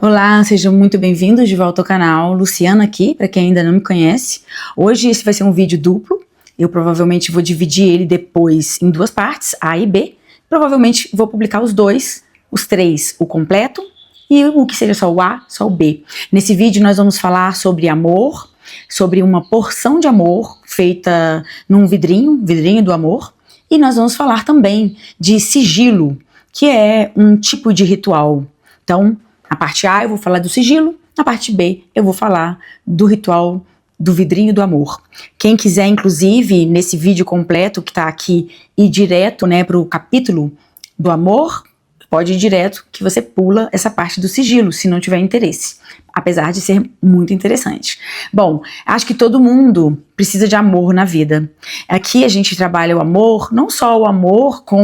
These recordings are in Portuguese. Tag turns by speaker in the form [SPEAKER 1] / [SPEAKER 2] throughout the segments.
[SPEAKER 1] Olá, sejam muito bem-vindos de volta ao canal. Luciana aqui, para quem ainda não me conhece. Hoje esse vai ser um vídeo duplo. Eu provavelmente vou dividir ele depois em duas partes, A e B. Provavelmente vou publicar os dois, os três, o completo, e o que seja só o A, só o B. Nesse vídeo nós vamos falar sobre amor, sobre uma porção de amor feita num vidrinho do amor. E nós vamos falar também de sigilo, que é um tipo de ritual. Então, na parte A eu vou falar do sigilo, na parte B eu vou falar do ritual do vidrinho do amor. Quem quiser, inclusive, nesse vídeo completo que está aqui, ir direto, para o capítulo do amor, pode ir direto que você pula essa parte do sigilo, se não tiver interesse. Apesar de ser muito interessante. Bom, acho que todo mundo precisa de amor na vida. Aqui a gente trabalha o amor, não só o amor com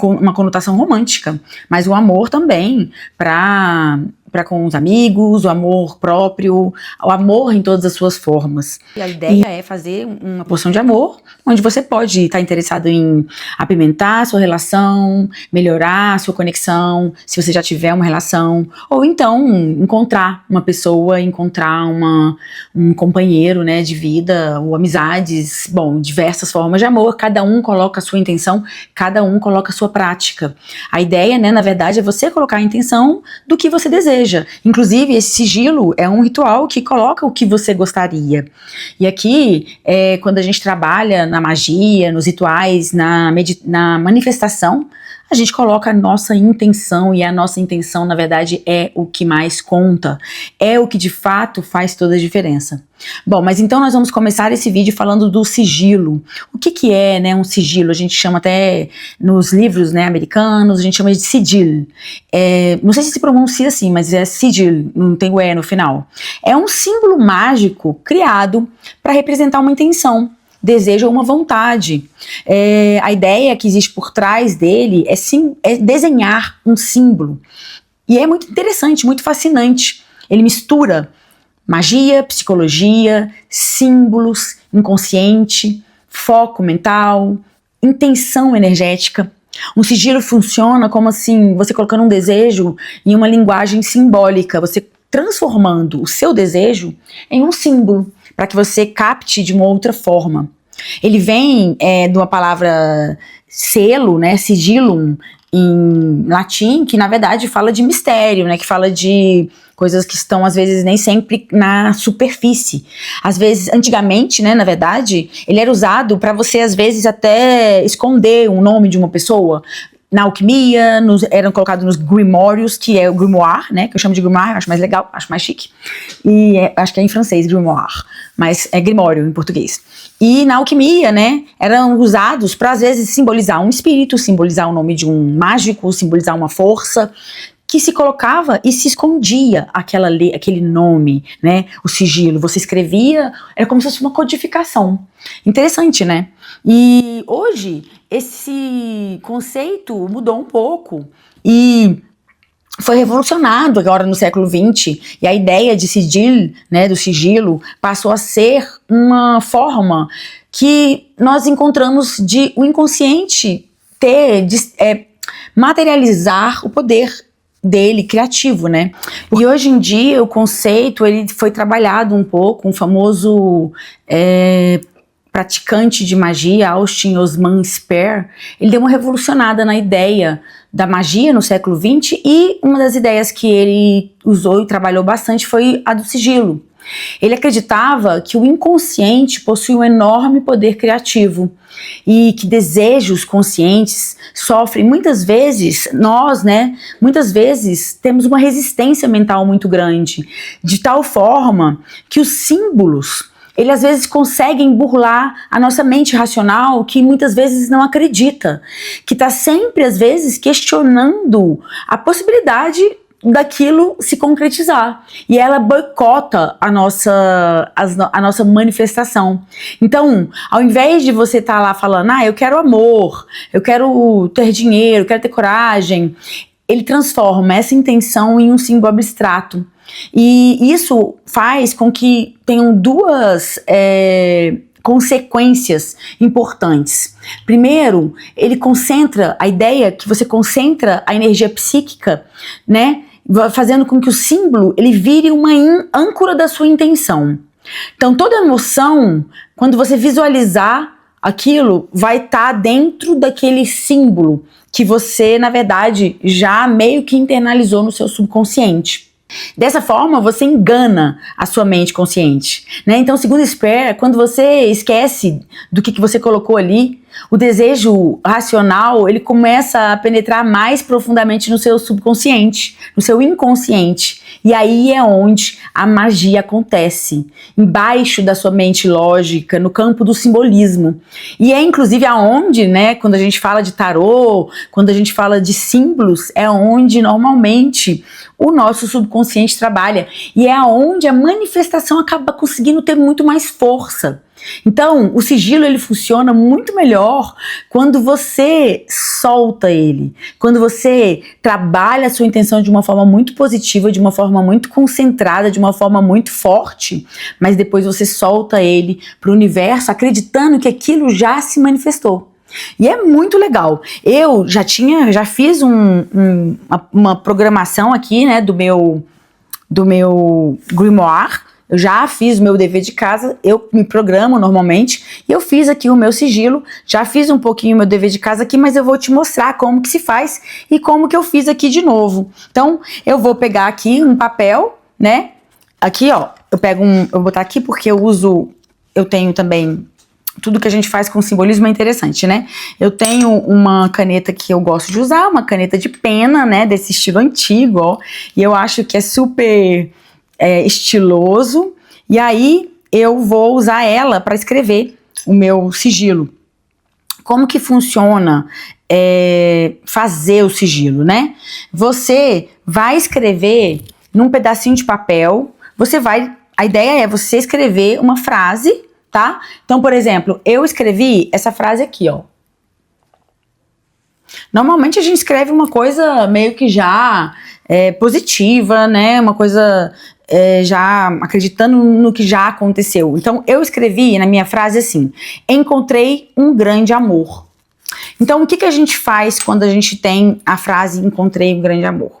[SPEAKER 1] uma conotação romântica, mas o amor também para com os amigos, o amor próprio, o amor em todas as suas formas. E a ideia é fazer uma porção de amor, onde você pode estar interessado em apimentar a sua relação, melhorar a sua conexão, se você já tiver uma relação, ou então encontrar uma pessoa, encontrar um companheiro, de vida, ou amizades, diversas formas de amor. Cada um coloca a sua intenção, cada um coloca a sua prática. A ideia, na verdade, é você colocar a intenção do que você deseja. Inclusive, esse sigilo é um ritual que coloca o que você gostaria. E aqui, quando a gente trabalha na magia, nos rituais, na manifestação, a gente coloca a nossa intenção, e a nossa intenção, na verdade, é o que mais conta. É o que, de fato, faz toda a diferença. Bom, mas então nós vamos começar esse vídeo falando do sigilo. O que é, um sigilo? A gente chama até, nos livros, americanos, a gente chama de sigil. Não sei se pronuncia assim, mas é sigil, não tem o E no final. É um símbolo mágico criado para representar uma intenção, desejo ou uma vontade. A ideia que existe por trás dele é desenhar um símbolo. E é muito interessante, muito fascinante. Ele mistura magia, psicologia, símbolos, inconsciente, foco mental, intenção energética. Um sigilo funciona como assim, você colocando um desejo em uma linguagem simbólica, você transformando o seu desejo em um símbolo, para que você capte de uma outra forma. Ele vem de uma palavra selo, sigillum, em latim, que na verdade fala de mistério, que fala de coisas que estão às vezes nem sempre na superfície. Às vezes, antigamente, na verdade, ele era usado para você às vezes até esconder o nome de uma pessoa. Na alquimia, eram colocados nos grimórios, que é o grimoire, que eu chamo de grimoire, acho mais legal, acho mais chique. E acho que é em francês, grimoire, mas é grimório em português. E na alquimia, eram usados para às vezes simbolizar um espírito, simbolizar o nome de um mágico, simbolizar uma força, que se colocava e se escondia aquele nome, o sigilo. Você escrevia, era como se fosse uma codificação. Interessante, E hoje esse conceito mudou um pouco e foi revolucionado agora no século XX, e a ideia de sigil, do sigilo, passou a ser uma forma que nós encontramos de o inconsciente materializar o poder dele, criativo, E hoje em dia o conceito, ele foi trabalhado um pouco, um famoso praticante de magia, Austin Osman Spare, ele deu uma revolucionada na ideia da magia no século XX, e uma das ideias que ele usou e trabalhou bastante foi a do sigilo. Ele acreditava que o inconsciente possui um enorme poder criativo e que desejos conscientes sofrem muitas vezes, muitas vezes temos uma resistência mental muito grande, de tal forma que os símbolos, eles às vezes conseguem burlar a nossa mente racional, que muitas vezes não acredita, que está sempre às vezes questionando a possibilidade daquilo se concretizar, e ela boicota a nossa manifestação. Então, ao invés de você estar lá falando, eu quero amor, eu quero ter dinheiro, eu quero ter coragem, ele transforma essa intenção em um símbolo abstrato. E isso faz com que tenham duas consequências importantes. Primeiro, ele concentra a ideia que você concentra a energia psíquica, fazendo com que o símbolo ele vire uma âncora da sua intenção. Então, toda emoção, quando você visualizar aquilo, vai estar dentro daquele símbolo que você, na verdade, já meio que internalizou no seu subconsciente. Dessa forma, você engana a sua mente consciente, né? Então, segundo Spare, quando você esquece do que você colocou ali, o desejo racional, ele começa a penetrar mais profundamente no seu subconsciente, no seu inconsciente. E aí é onde a magia acontece, embaixo da sua mente lógica, no campo do simbolismo. E é inclusive aonde, né, quando a gente fala de tarô, quando a gente fala de símbolos, é onde normalmente o nosso subconsciente trabalha. E é aonde a manifestação acaba conseguindo ter muito mais força. Então, o sigilo ele funciona muito melhor quando você solta ele, quando você trabalha a sua intenção de uma forma muito positiva, de uma forma muito concentrada, de uma forma muito forte, mas depois você solta ele para o universo acreditando que aquilo já se manifestou. E é muito legal. Eu já fiz uma programação aqui, né, do meu grimoire. Eu já fiz o meu dever de casa, eu me programo normalmente, e eu fiz aqui o meu sigilo, já fiz um pouquinho o meu dever de casa aqui, mas eu vou te mostrar como que se faz e como que eu fiz aqui de novo. Então, eu vou pegar aqui um papel, né, aqui ó, eu vou botar aqui porque eu tenho também, tudo que a gente faz com simbolismo é interessante, né? Eu tenho uma caneta que eu gosto de usar, uma caneta de pena, né, desse estilo antigo, ó, e eu acho que é super estiloso, e aí eu vou usar ela para escrever o meu sigilo. Como que funciona fazer o sigilo, né? Você vai escrever num pedacinho de papel, a ideia é você escrever uma frase, tá? Então, por exemplo, eu escrevi essa frase aqui, ó. Normalmente a gente escreve uma coisa meio que já positiva, né? Uma coisa já acreditando no que já aconteceu. Então, eu escrevi na minha frase assim: encontrei um grande amor. Então, o que a gente faz quando a gente tem a frase encontrei um grande amor?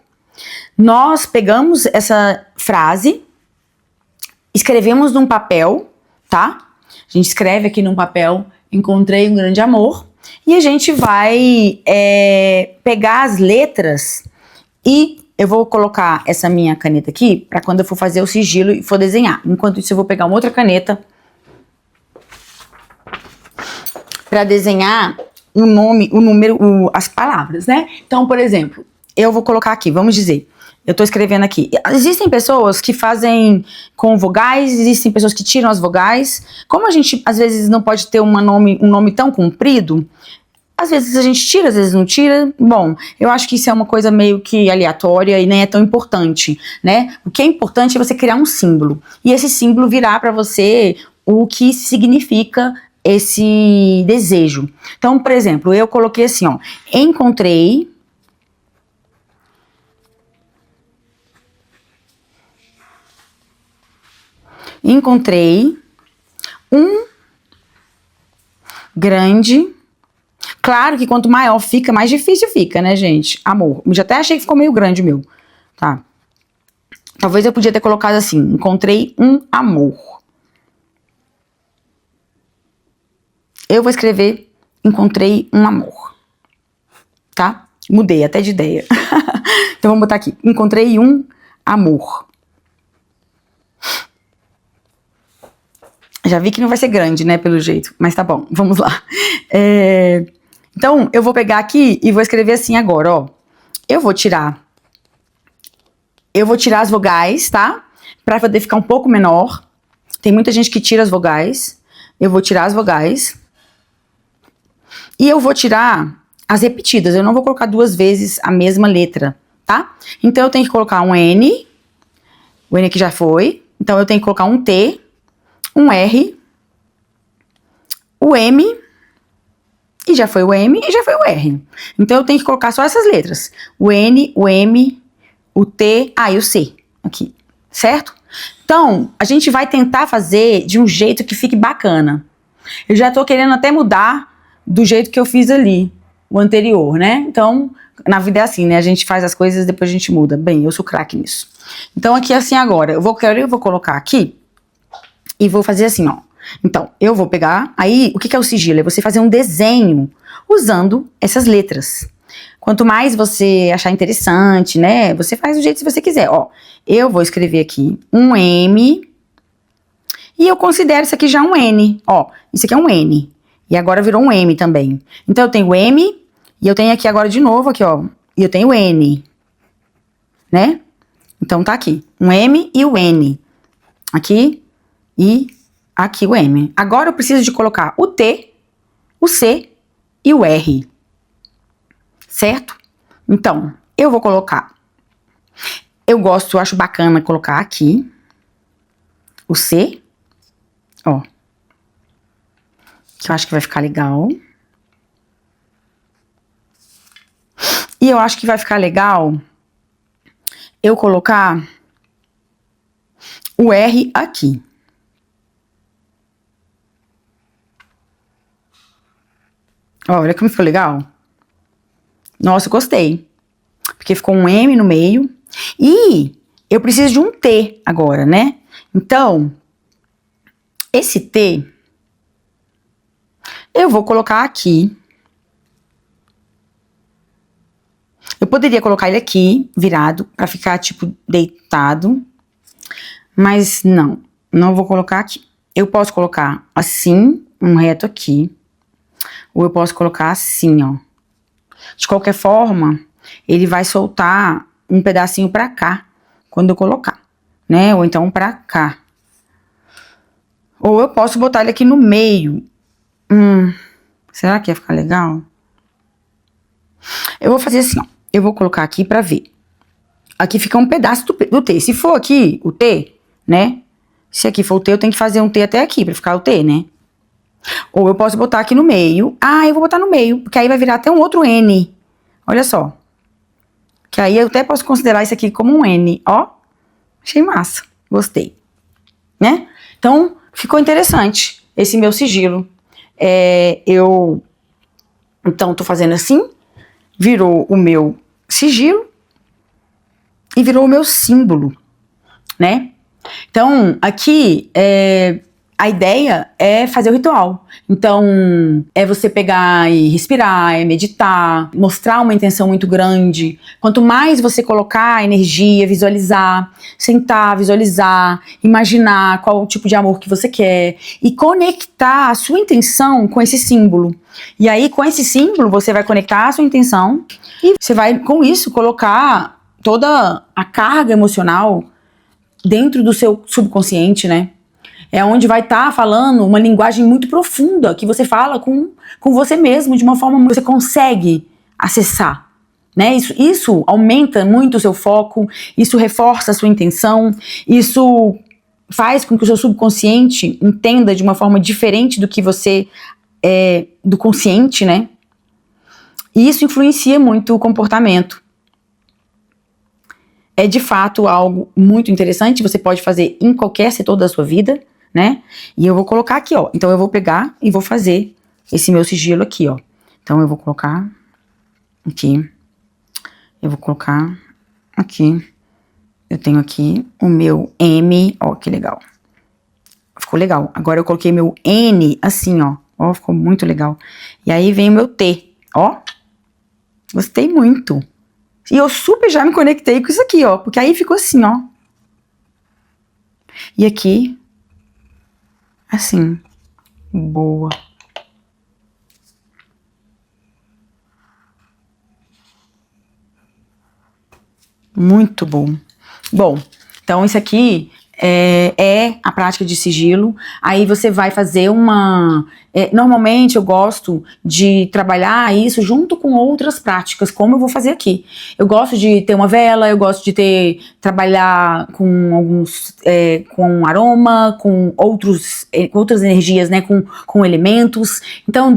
[SPEAKER 1] Nós pegamos essa frase, escrevemos num papel, tá? A gente escreve aqui num papel encontrei um grande amor, e a gente vai pegar as letras e eu vou colocar essa minha caneta aqui para quando eu for fazer o sigilo e for desenhar. Enquanto isso, eu vou pegar uma outra caneta para desenhar o nome, o número, as palavras, né? Então, por exemplo, eu vou colocar aqui, vamos dizer, eu tô escrevendo aqui. Existem pessoas que fazem com vogais, existem pessoas que tiram as vogais. Como a gente, às vezes, não pode ter um nome tão comprido, às vezes a gente tira, às vezes não tira. Bom, eu acho que isso é uma coisa meio que aleatória e nem é tão importante, né? O que é importante é você criar um símbolo. E esse símbolo virá para você o que significa esse desejo. Então, por exemplo, eu coloquei assim, ó. Encontrei um grande... Claro que quanto maior fica, mais difícil fica, né, gente? Amor. Eu já até achei que ficou meio grande o meu. Tá. Talvez eu podia ter colocado assim. Encontrei um amor. Eu vou escrever encontrei um amor. Tá? Mudei até de ideia. Então vamos botar aqui. Encontrei um amor. Já vi que não vai ser grande, né, pelo jeito. Mas tá bom, vamos lá. Então, eu vou pegar aqui e vou escrever assim agora, ó. Eu vou tirar as vogais, tá? Pra poder ficar um pouco menor. Tem muita gente que tira as vogais. Eu vou tirar as vogais. E eu vou tirar as repetidas. Eu não vou colocar duas vezes a mesma letra, tá? Então, eu tenho que colocar um N. O N aqui já foi. Então, eu tenho que colocar um T, um R, o M... E já foi o M e já foi o R. Então, eu tenho que colocar só essas letras. O N, o M, o T, e o C. Aqui, certo? Então, a gente vai tentar fazer de um jeito que fique bacana. Eu já tô querendo até mudar do jeito que eu fiz ali, o anterior, né? Então, Na vida é assim, né? A gente faz as coisas e depois a gente muda. Bem, eu sou craque nisso. Então aqui assim agora, eu vou colocar aqui e vou fazer assim, ó. Então, eu vou pegar, aí, o que é o sigilo? É você fazer um desenho usando essas letras. Quanto mais você achar interessante, né, você faz do jeito que você quiser. Ó, eu vou escrever aqui um M e eu considero isso aqui já um N. Ó, isso aqui é um N. E agora virou um M também. Então, eu tenho M e eu tenho aqui agora de novo, aqui, ó, e eu tenho N, né? Então, tá aqui, um M e o N. Aqui e aqui o M. Agora eu preciso de colocar o T, o C e o R. Certo? Então, eu vou colocar. Eu acho bacana colocar aqui o C. Ó. Que eu acho que vai ficar legal. E eu acho que vai ficar legal eu colocar o R aqui. Ó, olha como ficou legal. Nossa, eu gostei. Porque ficou um M no meio. E eu preciso de um T agora, né? Então, esse T, eu vou colocar aqui. Eu poderia colocar ele aqui, virado, pra ficar, tipo, deitado. Mas não, não vou colocar aqui. Eu posso colocar assim, um reto aqui. Ou eu posso colocar assim, ó. De qualquer forma, ele vai soltar um pedacinho pra cá, quando eu colocar, né? Ou então pra cá. Ou eu posso botar ele aqui no meio. Será que ia ficar legal? Eu vou fazer assim, ó. Eu vou colocar aqui pra ver. Aqui fica um pedaço do T. Se for aqui o T, né? Se aqui for o T, eu tenho que fazer um T até aqui pra ficar o T, né? Ou eu posso botar aqui no meio. Ah, eu vou botar no meio, porque aí vai virar até um outro N. Olha só. Que aí eu até posso considerar isso aqui como um N, ó. Achei massa, gostei. Né? Então, ficou interessante esse meu sigilo. Então, tô fazendo assim. Virou o meu sigilo. E virou o meu símbolo, né? Então, aqui, a ideia é fazer o ritual. Então, é você pegar e respirar, é meditar, mostrar uma intenção muito grande. Quanto mais você colocar energia, visualizar, sentar, visualizar, imaginar qual o tipo de amor que você quer e conectar a sua intenção com esse símbolo. E aí, com esse símbolo, você vai conectar a sua intenção e você vai, com isso, colocar toda a carga emocional dentro do seu subconsciente, né? É onde vai estar falando uma linguagem muito profunda, que você fala com você mesmo, de uma forma que você consegue acessar, né? Isso aumenta muito o seu foco, isso reforça a sua intenção, isso faz com que o seu subconsciente entenda de uma forma diferente do que você do consciente, né? E isso influencia muito o comportamento. É de fato algo muito interessante, você pode fazer em qualquer setor da sua vida, né? E eu vou colocar aqui, ó. Então eu vou pegar e vou fazer esse meu sigilo aqui, ó. Então eu vou colocar aqui. Eu vou colocar aqui. Eu tenho aqui o meu M, ó, que legal. Ficou legal. Agora eu coloquei meu N assim, ó. Ó, ficou muito legal. E aí vem o meu T, ó. Gostei muito. E eu super já me conectei com isso aqui, ó. Porque aí ficou assim, ó. E aqui, assim. Boa. Muito bom. Bom, então isso aqui é a prática de sigilo. Aí você vai fazer normalmente eu gosto de trabalhar isso junto com outras práticas, como eu vou fazer aqui. Eu gosto de ter uma vela, eu gosto de trabalhar com alguns, com aroma, com outras energias, né, com elementos. Então,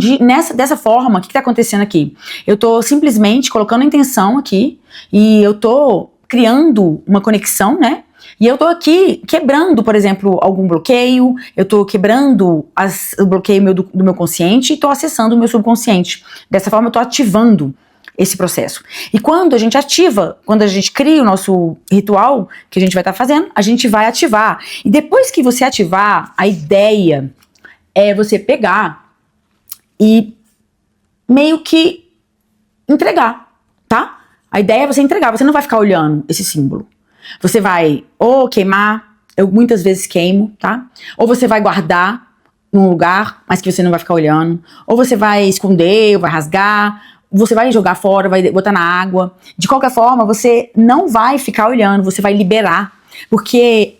[SPEAKER 1] dessa forma, o que tá acontecendo aqui? Eu tô simplesmente colocando a intenção aqui e eu tô criando uma conexão, né? E eu tô aqui quebrando, por exemplo, algum bloqueio, eu tô quebrando o bloqueio do meu consciente e tô acessando o meu subconsciente. Dessa forma eu tô ativando esse processo. E quando a gente ativa, quando a gente cria o nosso ritual, que a gente vai estar fazendo, a gente vai ativar. E depois que você ativar, a ideia é você pegar e meio que entregar, tá? A ideia é você entregar, você não vai ficar olhando esse símbolo. Você vai ou queimar, eu muitas vezes queimo, tá? Ou você vai guardar num lugar, mas que você não vai ficar olhando. Ou você vai esconder, ou vai rasgar, você vai jogar fora, vai botar na água. De qualquer forma, você não vai ficar olhando, você vai liberar. Porque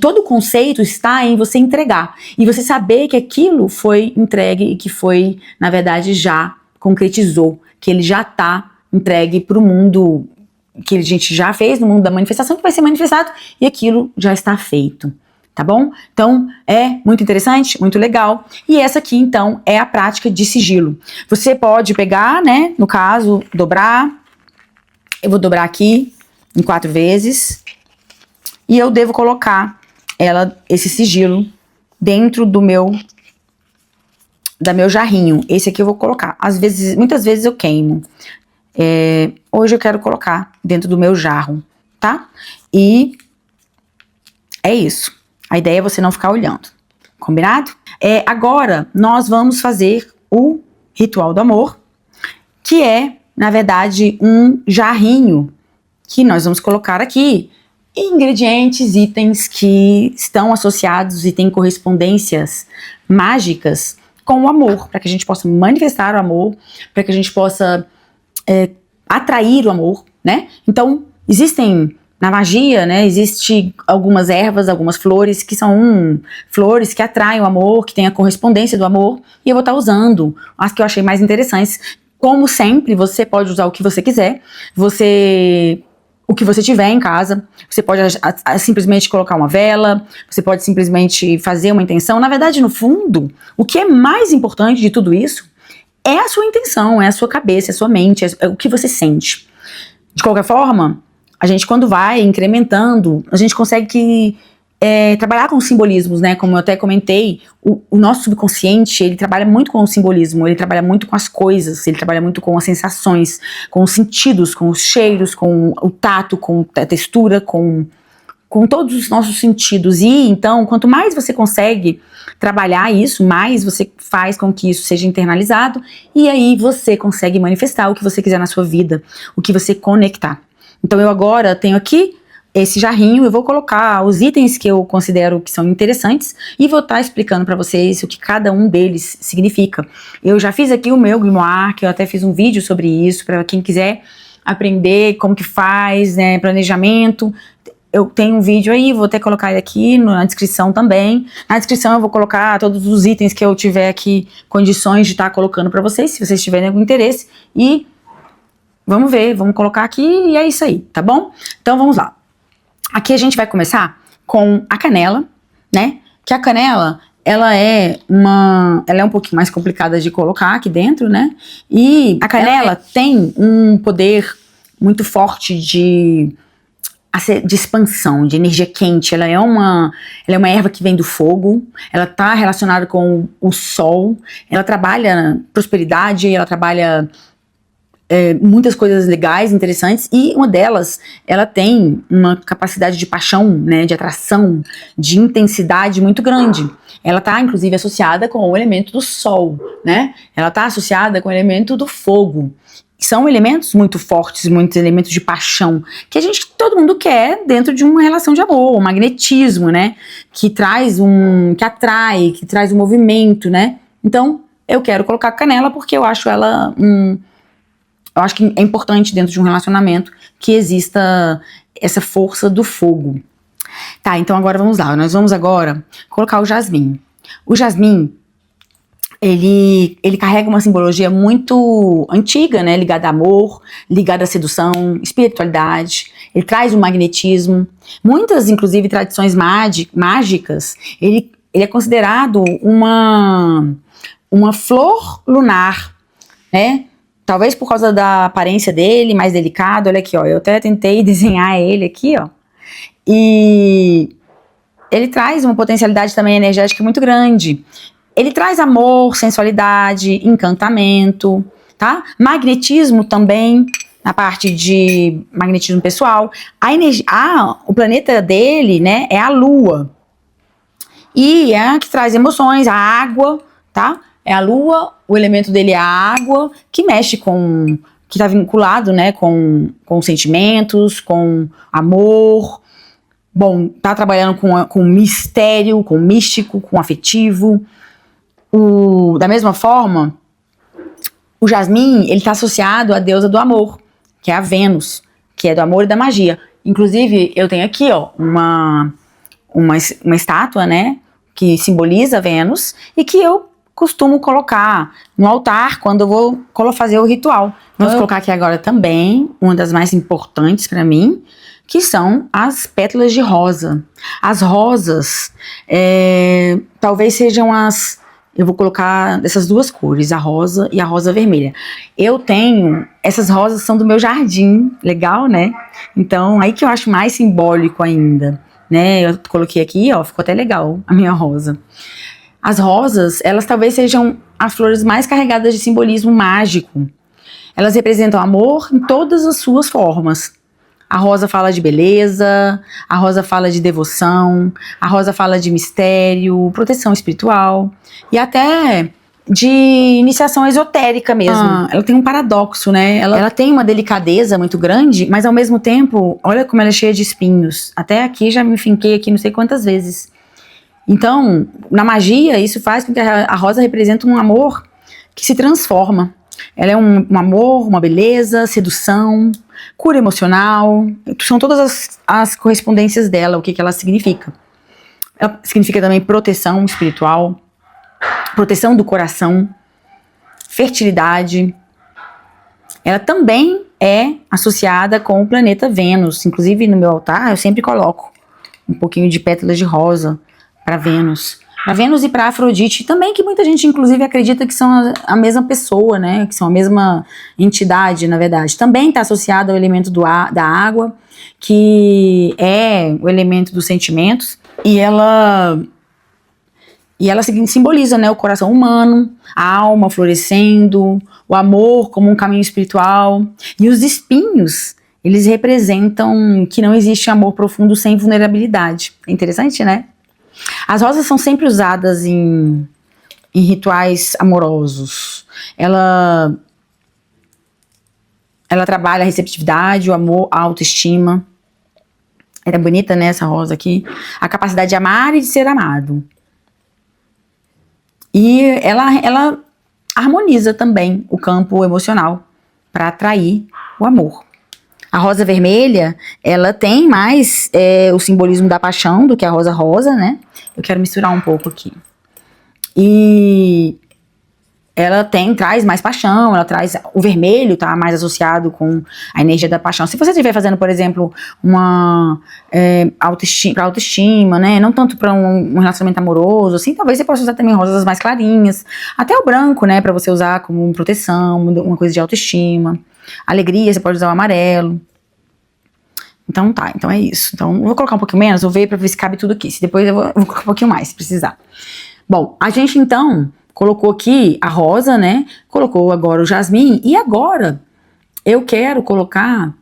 [SPEAKER 1] todo o conceito está em você entregar. E você saber que aquilo foi entregue e que foi, na verdade, já concretizou. Que ele já está entregue para o mundo que a gente já fez, no mundo da manifestação, que vai ser manifestado. E aquilo já está feito. Tá bom? Então, é muito interessante, muito legal. E essa aqui, então, é a prática de sigilo. Você pode pegar, né, no caso, dobrar. Eu vou dobrar aqui em 4 vezes. E eu devo colocar esse sigilo dentro do meu jarrinho. Esse aqui eu vou colocar. Muitas vezes eu queimo. Hoje eu quero colocar dentro do meu jarro, tá? E é isso. A ideia é você não ficar olhando, combinado? Agora, nós vamos fazer o ritual do amor, que é, na verdade, um jarrinho que nós vamos colocar aqui ingredientes, itens que estão associados e têm correspondências mágicas com o amor, para que a gente possa manifestar o amor, para que a gente possa atrair o amor, né? Então, na magia, né, existe algumas ervas, algumas flores que são flores que atraem o amor, que tem a correspondência do amor, e eu vou estar usando as que eu achei mais interessantes. Como sempre, você pode usar o que você quiser, o que você tiver em casa, você pode simplesmente colocar uma vela, você pode simplesmente fazer uma intenção. Na verdade, no fundo, o que é mais importante de tudo isso é a sua intenção, é a sua cabeça, é a sua mente, é o que você sente. De qualquer forma, a gente, quando vai incrementando, a gente consegue trabalhar com simbolismos, né? Como eu até comentei, o nosso subconsciente, ele trabalha muito com o simbolismo, ele trabalha muito com as coisas, ele trabalha muito com as sensações, com os sentidos, com os cheiros, com o tato, com a textura, com todos os nossos sentidos. E então, quanto mais você consegue trabalhar isso, mais você faz com que isso seja internalizado, e aí você consegue manifestar o que você quiser na sua vida, o que você conectar. Então eu agora tenho aqui esse jarrinho, eu vou colocar os itens que eu considero que são interessantes e vou estar explicando para vocês o que cada um deles significa. Eu já fiz aqui o meu grimoire, que eu até fiz um vídeo sobre isso, para quem quiser aprender como que faz, né, planejamento. Eu tenho um vídeo aí, vou até colocar ele aqui na descrição também. Na descrição eu vou colocar todos os itens que eu tiver aqui condições de estar colocando para vocês, se vocês tiverem algum interesse. E vamos ver, vamos colocar aqui e é isso aí, tá bom? Então vamos lá. Aqui a gente vai começar com a canela, né? Que a canela, ela é um pouquinho mais complicada de colocar aqui dentro, né? E a canela tem um poder muito forte de expansão, de energia quente. Ela é uma erva que vem do fogo, ela está relacionada com o sol, ela trabalha prosperidade, ela trabalha muitas coisas legais, interessantes, e uma delas, ela tem uma capacidade de paixão, né, de atração, de intensidade muito grande. Ela está, inclusive, associada com o elemento do sol, né? Ela está associada com o elemento do fogo. São elementos muito fortes, muitos elementos de paixão, que todo mundo quer dentro de uma relação de amor, um magnetismo, né? Que atrai, que traz um movimento, né? Então, eu quero colocar canela porque eu acho ela eu acho que é importante dentro de um relacionamento que exista essa força do fogo. Tá, então agora vamos lá. Nós vamos agora colocar o jasmim. O jasmim, ele carrega uma simbologia muito antiga, né? Ligada a amor, ligada à sedução, espiritualidade. Ele traz um magnetismo. Muitas, inclusive, tradições mágicas, ele é considerado uma flor lunar, né? Talvez por causa da aparência dele, mais delicado. Olha aqui, ó. Eu até tentei desenhar ele aqui, ó. E ele traz uma potencialidade também energética muito grande. Ele traz amor, sensualidade, encantamento, tá? Magnetismo também, na parte de magnetismo pessoal. A energia, o planeta dele, né, é a Lua. E é a que traz emoções, a água, tá? É a Lua, o elemento dele é a água, que mexe com, que tá vinculado, né, com sentimentos, com amor. Bom, tá trabalhando com mistério, com místico, com afetivo. Da mesma forma, o jasmim, ele tá associado à deusa do amor, que é a Vênus, que é do amor e da magia. Inclusive, eu tenho aqui, ó, uma estátua, né, que simboliza Vênus e que eu costumo colocar no altar quando eu vou fazer o ritual. Vamos colocar aqui agora também uma das mais importantes para mim, que são as pétalas de rosa. As rosas, talvez sejam eu vou colocar dessas duas cores, a rosa e a rosa vermelha. Essas rosas são do meu jardim, legal, né? Então, aí que eu acho mais simbólico ainda, né? Eu coloquei aqui, ó, ficou até legal a minha rosa. As rosas, elas talvez sejam as flores mais carregadas de simbolismo mágico. Elas representam amor em todas as suas formas. A rosa fala de beleza, a rosa fala de devoção, a rosa fala de mistério, proteção espiritual e até de iniciação esotérica mesmo. Ela tem um paradoxo, né? Ela tem uma delicadeza muito grande, mas ao mesmo tempo, olha como ela é cheia de espinhos. Até aqui já me finquei aqui não sei quantas vezes. Então, na magia, isso faz com que a rosa represente um amor que se transforma. Ela é um amor, uma beleza, sedução, cura emocional. São todas as correspondências dela, o que ela significa. Ela significa também proteção espiritual, proteção do coração, fertilidade. Ela também é associada com o planeta Vênus. Inclusive, no meu altar, eu sempre coloco um pouquinho de pétalas de rosa para Vênus. Para Vênus e para Afrodite também, que muita gente inclusive acredita que são a mesma pessoa, né? Que são a mesma entidade, na verdade. Também está associada ao elemento da água, que é o elemento dos sentimentos, e ela simboliza, né, o coração humano, a alma florescendo, o amor como um caminho espiritual. E os espinhos, eles representam que não existe amor profundo sem vulnerabilidade. É interessante, né? As rosas são sempre usadas em rituais amorosos. Ela trabalha a receptividade, o amor, a autoestima. Era bonita, né, essa rosa aqui. A capacidade de amar e de ser amado. E ela harmoniza também o campo emocional para atrair o amor. A rosa vermelha, ela tem mais o simbolismo da paixão do que a rosa rosa, né? Eu quero misturar um pouco aqui. E ela traz mais paixão, ela traz o vermelho, tá mais associado com a energia da paixão. Se você estiver fazendo, por exemplo, uma autoestima, né? Não tanto para um relacionamento amoroso, assim, talvez você possa usar também rosas mais clarinhas. Até o branco, né? Para você usar como proteção, uma coisa de autoestima. Alegria, você pode usar o amarelo. Então tá, então é isso. Então eu vou colocar um pouquinho menos, vou ver pra ver se cabe tudo aqui. Se depois eu vou colocar um pouquinho mais, se precisar. Bom, a gente então colocou aqui a rosa, né? Colocou agora o jasmim. E agora eu quero colocar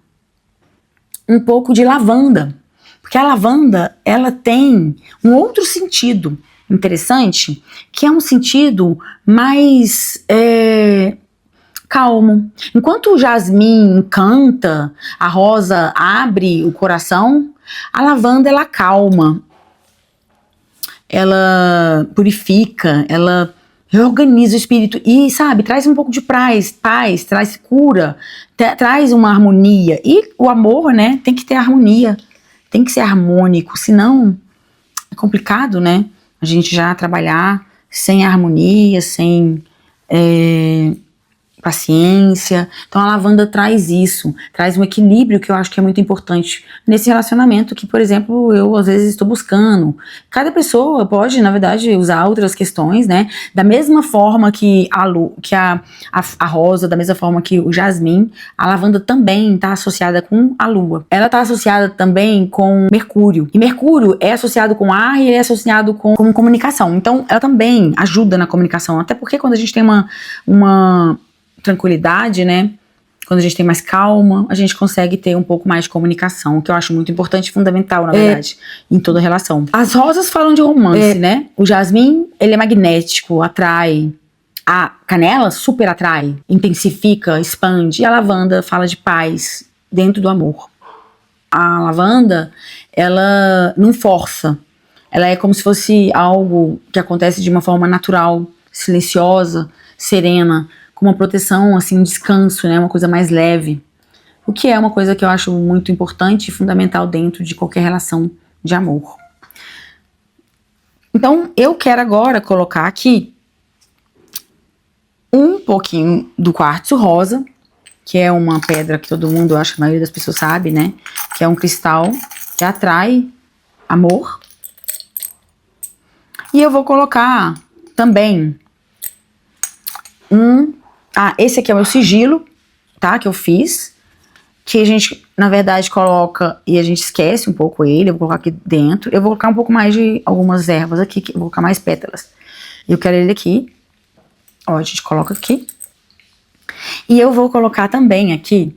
[SPEAKER 1] um pouco de lavanda. Porque a lavanda, ela tem um outro sentido interessante, que é um sentido mais calmo. Enquanto o jasmim encanta, a rosa abre o coração, a lavanda ela calma, ela purifica, ela reorganiza o espírito e, sabe, traz um pouco de paz, traz cura, traz uma harmonia. E o amor, né, tem que ter harmonia, tem que ser harmônico, senão é complicado, né, a gente já trabalhar sem harmonia, sem paciência. Então a lavanda traz isso, traz um equilíbrio que eu acho que é muito importante nesse relacionamento que, por exemplo, eu às vezes estou buscando. Cada pessoa pode, na verdade, usar outras questões, né? Da mesma forma que a rosa, da mesma forma que o jasmim, a lavanda também está associada com a lua. Ela está associada também com Mercúrio. E Mercúrio é associado com ar e é associado com comunicação. Então ela também ajuda na comunicação. Até porque quando a gente tem tranquilidade, né? Quando a gente tem mais calma, a gente consegue ter um pouco mais de comunicação, o que eu acho muito importante e fundamental, na verdade, em toda relação. As rosas falam de romance, né? O jasmim, ele é magnético, atrai. A canela super atrai, intensifica, expande. E a lavanda fala de paz dentro do amor. A lavanda, ela não força. Ela é como se fosse algo que acontece de uma forma natural, silenciosa, serena, com uma proteção, assim, um descanso, né? Uma coisa mais leve. O que é uma coisa que eu acho muito importante e fundamental dentro de qualquer relação de amor. Então, eu quero agora colocar aqui um pouquinho do quartzo rosa, que é uma pedra que todo mundo, eu acho que a maioria das pessoas sabe, né? Que é um cristal que atrai amor. E eu vou colocar também esse aqui é o meu sigilo, tá? Que eu fiz. Que a gente, na verdade, coloca e a gente esquece um pouco ele. Eu vou colocar aqui dentro. Eu vou colocar um pouco mais de algumas ervas aqui, eu vou colocar mais pétalas. Eu quero ele aqui. Ó, a gente coloca aqui. E eu vou colocar também aqui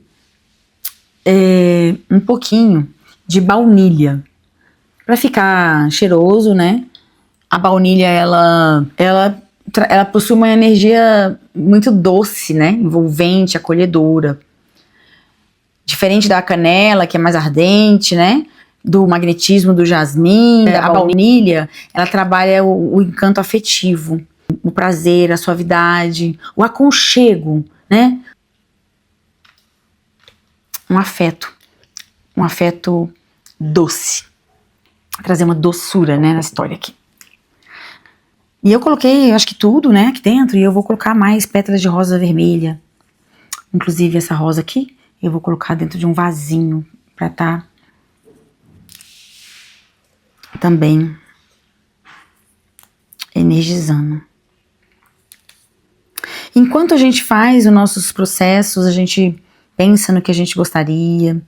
[SPEAKER 1] um pouquinho de baunilha. Pra ficar cheiroso, né? A baunilha, ela possui uma energia muito doce, né? Envolvente, acolhedora. Diferente da canela, que é mais ardente, né? Do magnetismo do jasmim, a baunilha, ela trabalha o encanto afetivo, o prazer, a suavidade, o aconchego, né? Um afeto doce. Trazer uma doçura, né, na história aqui. E eu coloquei, acho que tudo, né, aqui dentro, e eu vou colocar mais pétalas de rosa vermelha. Inclusive essa rosa aqui, eu vou colocar dentro de um vasinho pra tá também energizando. Enquanto a gente faz os nossos processos, a gente pensa no que a gente gostaria.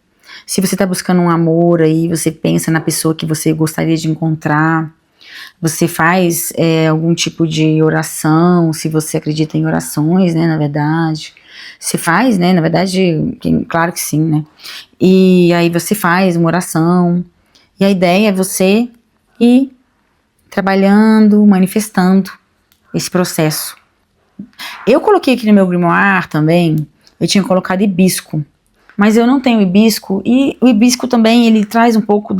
[SPEAKER 1] Se você tá buscando um amor aí, você pensa na pessoa que você gostaria de encontrar. Você faz algum tipo de oração, se você acredita em orações, né, na verdade. Você faz, né, na verdade, claro que sim, né. E aí você faz uma oração. E a ideia é você ir trabalhando, manifestando esse processo. Eu coloquei aqui no meu grimoire também, eu tinha colocado hibisco. Mas eu não tenho hibisco, e o hibisco também, ele traz um pouco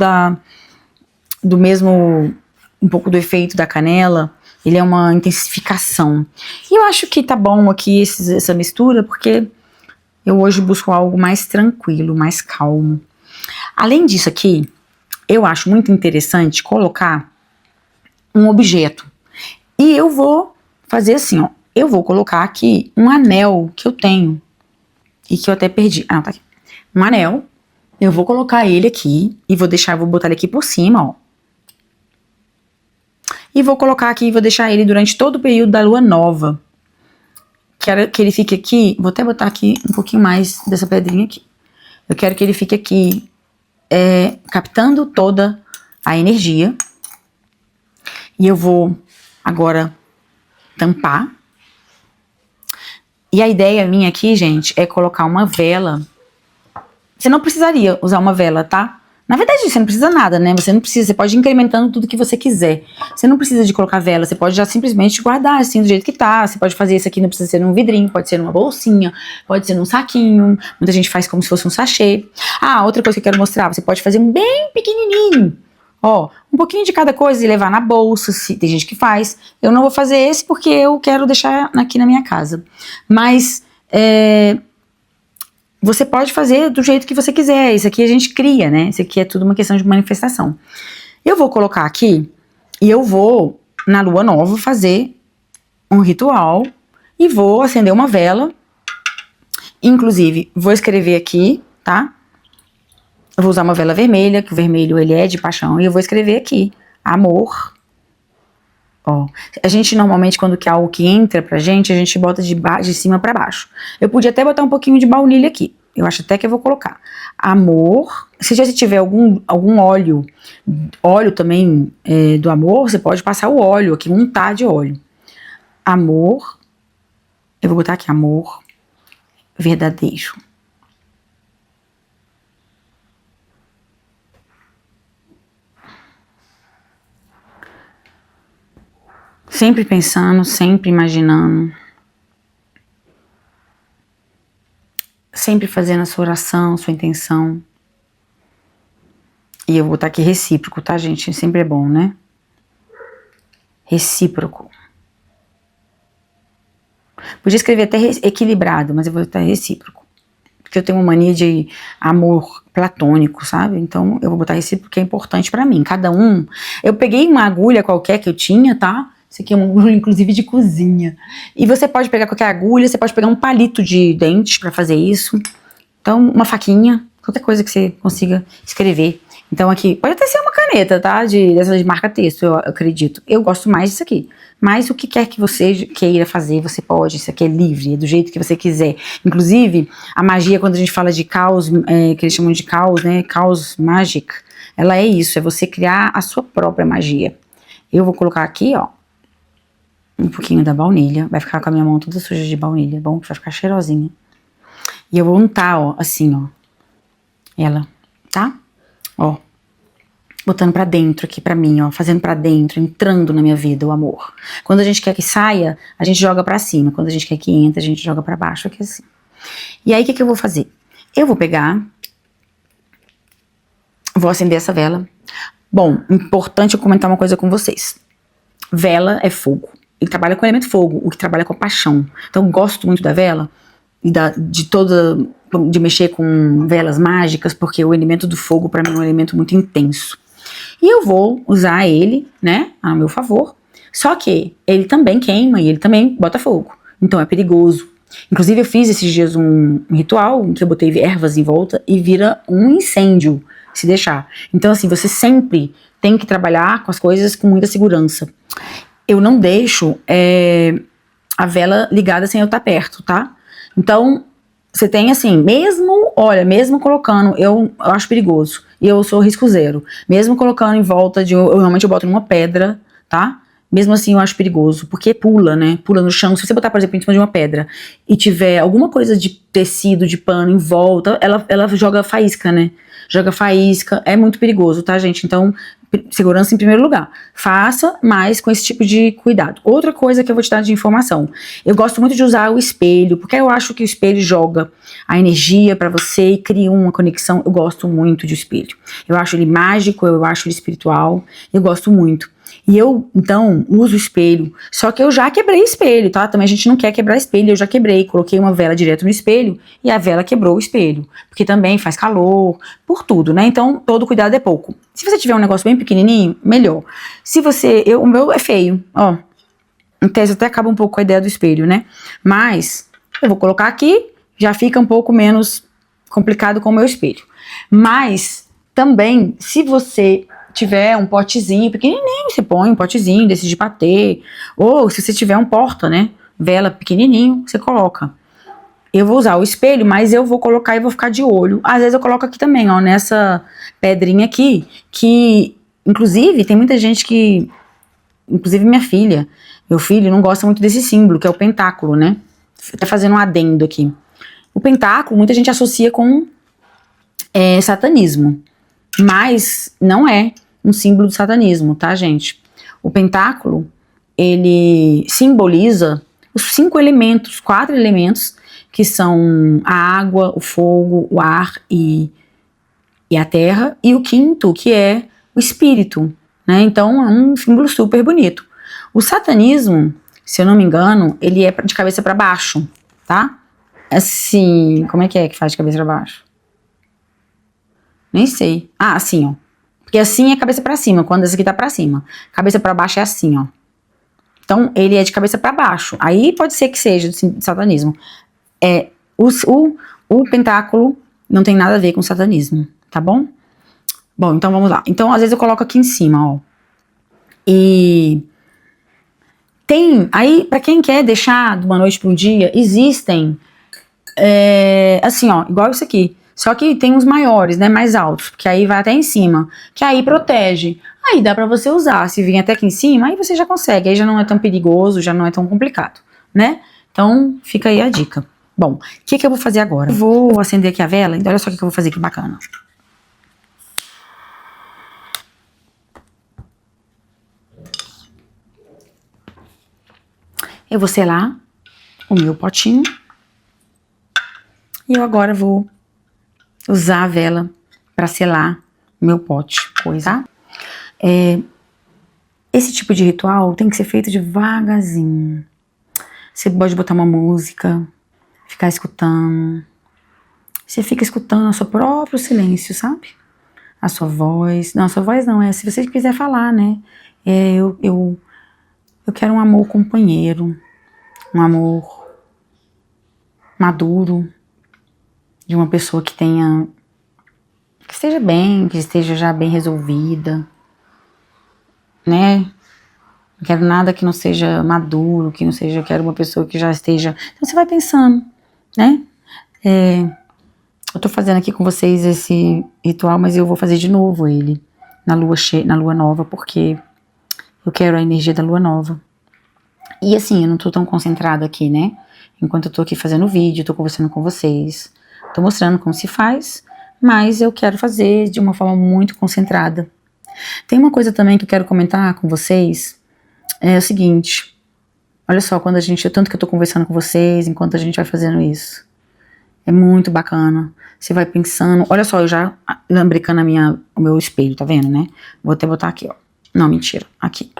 [SPEAKER 1] um pouco do efeito da canela, ele é uma intensificação. E eu acho que tá bom aqui essa mistura, porque eu hoje busco algo mais tranquilo, mais calmo. Além disso aqui, eu acho muito interessante colocar um objeto. E eu vou fazer assim, ó, eu vou colocar aqui um anel que eu tenho, e que eu até perdi. Ah, não, tá aqui. Um anel, eu vou colocar ele aqui, e vou botar ele aqui por cima, ó. E vou colocar aqui, vou deixar ele durante todo o período da lua nova. Quero que ele fique aqui, vou até botar aqui um pouquinho mais dessa pedrinha aqui. Eu quero que ele fique aqui, captando toda a energia. E eu vou agora tampar. E a ideia minha aqui, gente, é colocar uma vela. Você não precisaria usar uma vela, tá? Na verdade, você não precisa nada, né? Você pode ir incrementando tudo que você quiser. Você não precisa de colocar vela, você pode já simplesmente guardar assim, do jeito que tá. Você pode fazer isso aqui, não precisa ser num vidrinho, pode ser numa bolsinha, pode ser num saquinho. Muita gente faz como se fosse um sachê. Ah, outra coisa que eu quero mostrar, você pode fazer um bem pequenininho. Ó, um pouquinho de cada coisa e levar na bolsa, tem gente que faz. Eu não vou fazer esse porque eu quero deixar aqui na minha casa. Mas, você pode fazer do jeito que você quiser. Isso aqui a gente cria, né? Isso aqui é tudo uma questão de manifestação. Eu vou colocar aqui e eu vou, na lua nova, fazer um ritual e vou acender uma vela. Inclusive, vou escrever aqui, tá? Eu vou usar uma vela vermelha, que o vermelho ele é de paixão, e eu vou escrever aqui, amor. Ó, a gente normalmente, quando quer algo que entra pra gente, a gente bota de cima pra baixo. Eu podia até botar um pouquinho de baunilha aqui. Eu acho até que eu vou colocar. Amor. Se já tiver algum óleo também do amor, você pode passar o óleo aqui, untar de óleo. Amor. Eu vou botar aqui, amor. verdadeiro. Sempre pensando, sempre imaginando. Sempre fazendo a sua oração, sua intenção. E eu vou botar aqui recíproco, tá, gente? Sempre é bom, né? Recíproco. Podia escrever até equilibrado, mas eu vou botar recíproco. Porque eu tenho uma mania de amor platônico, sabe? Então eu vou botar recíproco porque é importante pra mim. Cada um... Eu peguei uma agulha qualquer que eu tinha, tá? Isso aqui é uma agulha, inclusive, de cozinha. E você pode pegar qualquer agulha, você pode pegar um palito de dente pra fazer isso. Então, uma faquinha, qualquer coisa que você consiga escrever. Então aqui, pode até ser uma caneta, tá? Dessa de marca texto, eu acredito. Eu gosto mais disso aqui. Mas o que quer que você queira fazer, você pode. Isso aqui é livre, é do jeito que você quiser. Inclusive, a magia, quando a gente fala de caos, que eles chamam de caos, né? Caos magic, ela é isso, é você criar a sua própria magia. Eu vou colocar aqui, ó, um pouquinho da baunilha. Vai ficar com a minha mão toda suja de baunilha. Bom, que vai ficar cheirosinha. E eu vou untar, ó, assim, ó. Ela, tá? Ó, botando pra dentro aqui pra mim, ó, fazendo pra dentro, entrando na minha vida o amor. Quando a gente quer que saia, a gente joga pra cima. Quando a gente quer que entre, a gente joga pra baixo, aqui assim. E aí, o que eu vou fazer? Eu vou pegar, vou acender essa vela. Bom, importante eu comentar uma coisa com vocês. Vela é fogo. Ele trabalha com o elemento fogo, o que trabalha com a paixão. Então, eu gosto muito da vela e de mexer com velas mágicas, porque o elemento do fogo para mim é um elemento muito intenso. E eu vou usar ele, né, a meu favor, só que ele também queima e ele também bota fogo, então é perigoso. Inclusive eu fiz esses dias um ritual em que eu botei ervas em volta e vira um incêndio, se deixar. Então assim, você sempre tem que trabalhar com as coisas com muita segurança. Eu não deixo a vela ligada sem eu estar perto, tá? Então, você tem assim, mesmo colocando, eu acho perigoso, e eu sou risco zero, mesmo colocando em volta normalmente eu boto numa pedra, tá? Mesmo assim eu acho perigoso, porque pula, né? Pula no chão. Se você botar, por exemplo, em cima de uma pedra e tiver alguma coisa de tecido, de pano em volta, ela joga faísca, né? Joga faísca, é muito perigoso, tá, gente? Então, segurança em primeiro lugar. Faça, mas com esse tipo de cuidado. Outra coisa que eu vou te dar de informação. Eu gosto muito de usar o espelho, porque eu acho que o espelho joga a energia pra você e cria uma conexão. Eu gosto muito de espelho. Eu acho ele mágico, eu acho ele espiritual. Eu gosto muito. E eu, então, uso espelho, só que eu já quebrei espelho, tá? Também a gente não quer quebrar espelho, eu já quebrei, coloquei uma vela direto no espelho e a vela quebrou o espelho, porque também faz calor, por tudo, né? Então, todo cuidado é pouco. Se você tiver um negócio bem pequenininho, melhor. Se você, o meu é feio, ó, em tese até acaba um pouco com a ideia do espelho, né? Mas, eu vou colocar aqui, já fica um pouco menos complicado com o meu espelho. Mas, também, se você tiver um potezinho pequenininho, você põe um potezinho desse de patê, ou se você tiver um porta, né, vela pequenininho, você coloca. Eu vou usar o espelho, mas eu vou colocar e vou ficar de olho. Às vezes eu coloco aqui também, ó, nessa pedrinha aqui, que, inclusive, tem muita gente que, inclusive minha filha, meu filho não gosta muito desse símbolo, que é o pentáculo, né, tá fazendo um adendo aqui. O pentáculo, muita gente associa com satanismo, mas não é um símbolo do satanismo, tá, gente? O pentáculo, ele simboliza os 4 elementos, que são a água, o fogo, o ar e a terra, e o quinto, que é o espírito, né? Então, é um símbolo super bonito. O satanismo, se eu não me engano, ele é de cabeça para baixo, tá? Assim, como é que faz de cabeça para baixo? Nem sei. Ah, assim, ó. Porque assim é cabeça pra cima, quando essa aqui tá pra cima. Cabeça pra baixo é assim, ó. Então, ele é de cabeça pra baixo. Aí pode ser que seja do satanismo. O pentáculo não tem nada a ver com satanismo, tá bom? Bom, então vamos lá. Então, às vezes eu coloco aqui em cima, ó. E tem, aí, pra quem quer deixar de uma noite pro dia, existem, assim, ó, igual isso aqui. Só que tem uns maiores, né, mais altos, porque aí vai até em cima, que aí protege. Aí dá pra você usar, se vir até aqui em cima, aí você já consegue, aí já não é tão perigoso, já não é tão complicado, né? Então, fica aí a dica. Bom, o que eu vou fazer agora? Eu vou acender aqui a vela, então olha só o que eu vou fazer, que bacana. Eu vou selar o meu potinho. E eu agora vou usar a vela para selar o meu pote, tá? Esse tipo de ritual tem que ser feito devagarzinho. Você pode botar uma música, ficar escutando. Você fica escutando o seu próprio silêncio, sabe? A sua voz. Não, a sua voz não, se você quiser falar, né? Eu quero um amor companheiro, um amor maduro, de uma pessoa que esteja bem, que esteja já bem resolvida, né? Não quero nada que não seja maduro, que não seja, eu quero uma pessoa que já esteja... Então você vai pensando, né? Eu tô fazendo aqui com vocês esse ritual, mas eu vou fazer de novo ele na lua nova, porque eu quero a energia da lua nova. E assim, eu não tô tão concentrada aqui, né? Enquanto eu tô aqui fazendo o vídeo, tô conversando com vocês, tô mostrando como se faz, mas eu quero fazer de uma forma muito concentrada. Tem uma coisa também que eu quero comentar com vocês, é o seguinte, olha só, tanto que eu tô conversando com vocês, enquanto a gente vai fazendo isso, é muito bacana, você vai pensando, olha só, eu já lambricando o meu espelho, tá vendo, né? Vou até botar aqui, ó, não, mentira, aqui,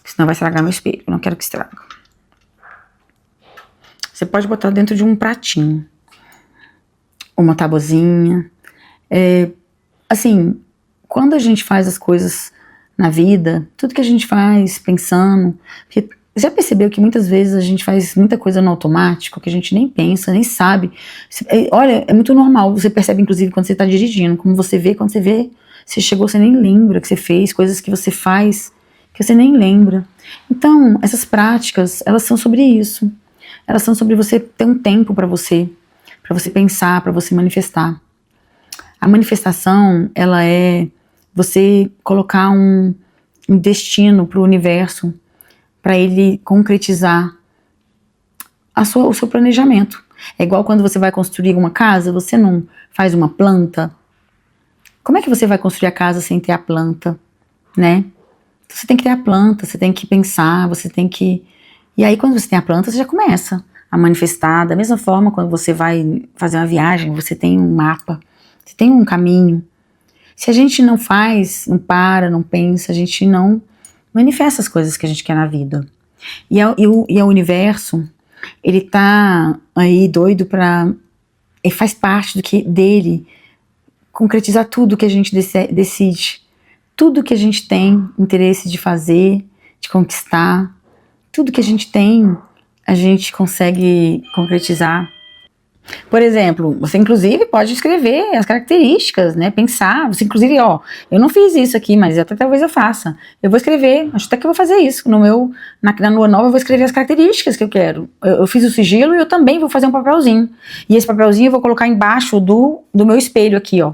[SPEAKER 1] senão vai estragar meu espelho, eu não quero que estrague. Você pode botar dentro de um pratinho, uma tabuzinha, assim, quando a gente faz as coisas na vida, tudo que a gente faz pensando, porque já percebeu que muitas vezes a gente faz muita coisa no automático, que a gente nem pensa, nem sabe. Olha, é muito normal, você percebe inclusive quando você está dirigindo, como você vê, quando você vê, você chegou, você nem lembra que você fez, coisas que você faz, que você nem lembra. Então, essas práticas, elas são sobre isso. Elas são sobre você ter um tempo para você pensar, para você manifestar. A manifestação, ela é você colocar um destino para o universo, para ele concretizar o seu planejamento. É igual quando você vai construir uma casa, você não faz uma planta. Como é que você vai construir a casa sem ter a planta, né? Você tem que ter a planta, você tem que pensar, você tem que... E aí quando você tem a planta, você já começa a manifestar. Da mesma forma, quando você vai fazer uma viagem, você tem um mapa, você tem um caminho. Se a gente não faz, não para, não pensa, a gente não manifesta as coisas que a gente quer na vida. E o universo, ele tá aí doido pra... Ele faz parte dele concretizar tudo que a gente decide. Tudo que a gente tem interesse de fazer, de conquistar, tudo que a gente tem, a gente consegue concretizar. Por exemplo, você inclusive pode escrever as características, né, pensar, você inclusive, eu não fiz isso aqui, mas até talvez eu faça. Eu vou escrever, acho até que eu vou fazer isso, na lua nova eu vou escrever as características que eu quero. Eu fiz o sigilo e eu também vou fazer um papelzinho. E esse papelzinho eu vou colocar embaixo do meu espelho aqui, ó.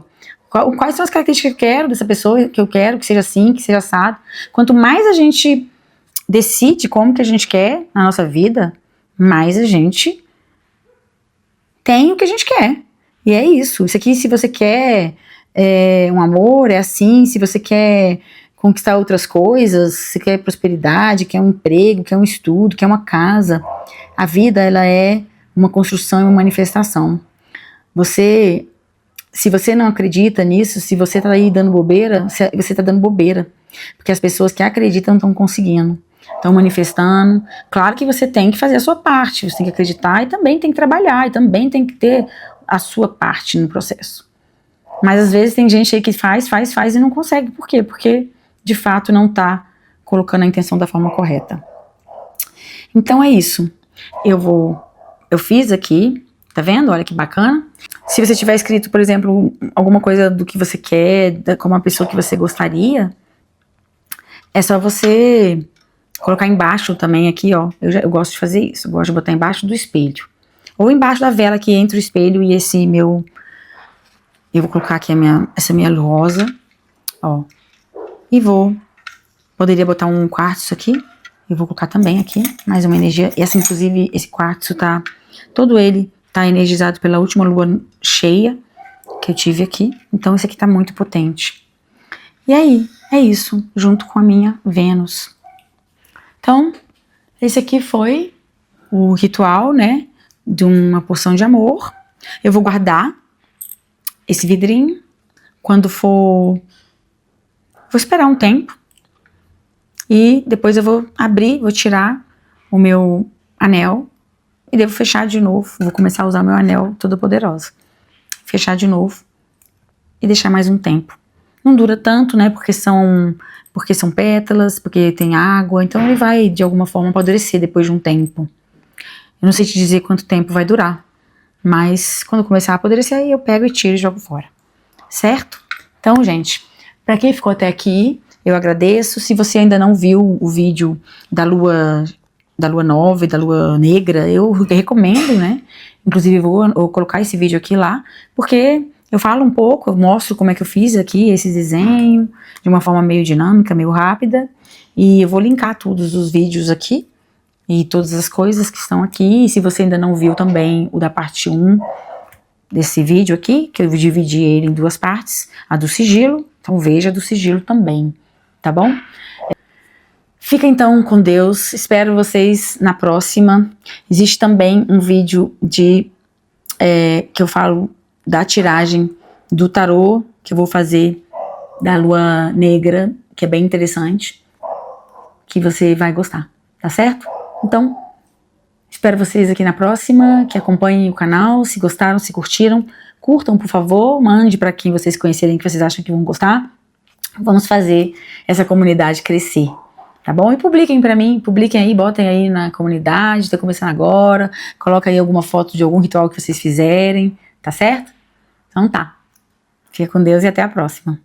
[SPEAKER 1] Quais são as características que eu quero dessa pessoa, que eu quero, que seja assim, que seja assado. Quanto mais a gente decide como que a gente quer na nossa vida, mais a gente tem o que a gente quer. E é isso. Isso aqui, se você quer um amor, é assim. Se você quer conquistar outras coisas, se quer prosperidade, quer um emprego, quer um estudo, quer uma casa. A vida, ela é uma construção e uma manifestação. Se você não acredita nisso, se você tá aí dando bobeira, você tá dando bobeira. Porque as pessoas que acreditam estão conseguindo, estão manifestando. Claro que você tem que fazer a sua parte, você tem que acreditar e também tem que trabalhar, e também tem que ter a sua parte no processo. Mas às vezes tem gente aí que faz e não consegue. Por quê? Porque de fato não tá colocando a intenção da forma correta. Então é isso. Eu fiz aqui, tá vendo? Olha que bacana. Se você tiver escrito, por exemplo, alguma coisa do que você quer, como uma pessoa que você gostaria, é só você colocar embaixo também aqui, ó. Eu gosto de fazer isso, eu gosto de botar embaixo do espelho. Ou embaixo da vela aqui entre o espelho e esse meu... Eu vou colocar aqui essa minha rosa, ó. E poderia botar um quartzo aqui. Eu vou colocar também aqui, mais uma energia. Inclusive, esse quartzo tá Todo ele tá energizado pela última lua cheia que eu tive aqui. Então esse aqui tá muito potente. E aí, é isso, junto com a minha Vênus. Então, esse aqui foi o ritual, né, de uma porção de amor. Eu vou guardar esse vidrinho. Quando for, vou esperar um tempo. E depois eu vou abrir, vou tirar o meu anel e devo fechar de novo. Vou começar a usar meu anel todo-poderoso. Fechar de novo e deixar mais um tempo. Não dura tanto, né, porque são pétalas, porque tem água, então ele vai de alguma forma apodrecer depois de um tempo. Eu não sei te dizer quanto tempo vai durar, mas quando começar a apodrecer, aí eu pego e tiro e jogo fora. Certo? Então, gente, para quem ficou até aqui, eu agradeço. Se você ainda não viu o vídeo da lua nova e da lua negra, eu recomendo, né? Inclusive vou colocar esse vídeo aqui lá, porque eu falo um pouco, eu mostro como é que eu fiz aqui esse desenho, de uma forma meio dinâmica, meio rápida, e eu vou linkar todos os vídeos aqui, e todas as coisas que estão aqui. E se você ainda não viu também o da parte 1 desse vídeo aqui, que eu dividi ele em duas partes, a do sigilo, então veja a do sigilo também, tá bom? Fica então com Deus, espero vocês na próxima. Existe também um vídeo que eu falo da tiragem do tarô, que eu vou fazer da lua negra, que é bem interessante, que você vai gostar, tá certo? Então, espero vocês aqui na próxima, que acompanhem o canal, se gostaram, se curtiram, curtam por favor, mande para quem vocês conhecerem, que vocês acham que vão gostar. Vamos fazer essa comunidade crescer, tá bom? E publiquem pra mim, publiquem aí, botem aí na comunidade, tá começando agora, coloca aí alguma foto de algum ritual que vocês fizerem, tá certo? Então tá. Fica com Deus e até a próxima.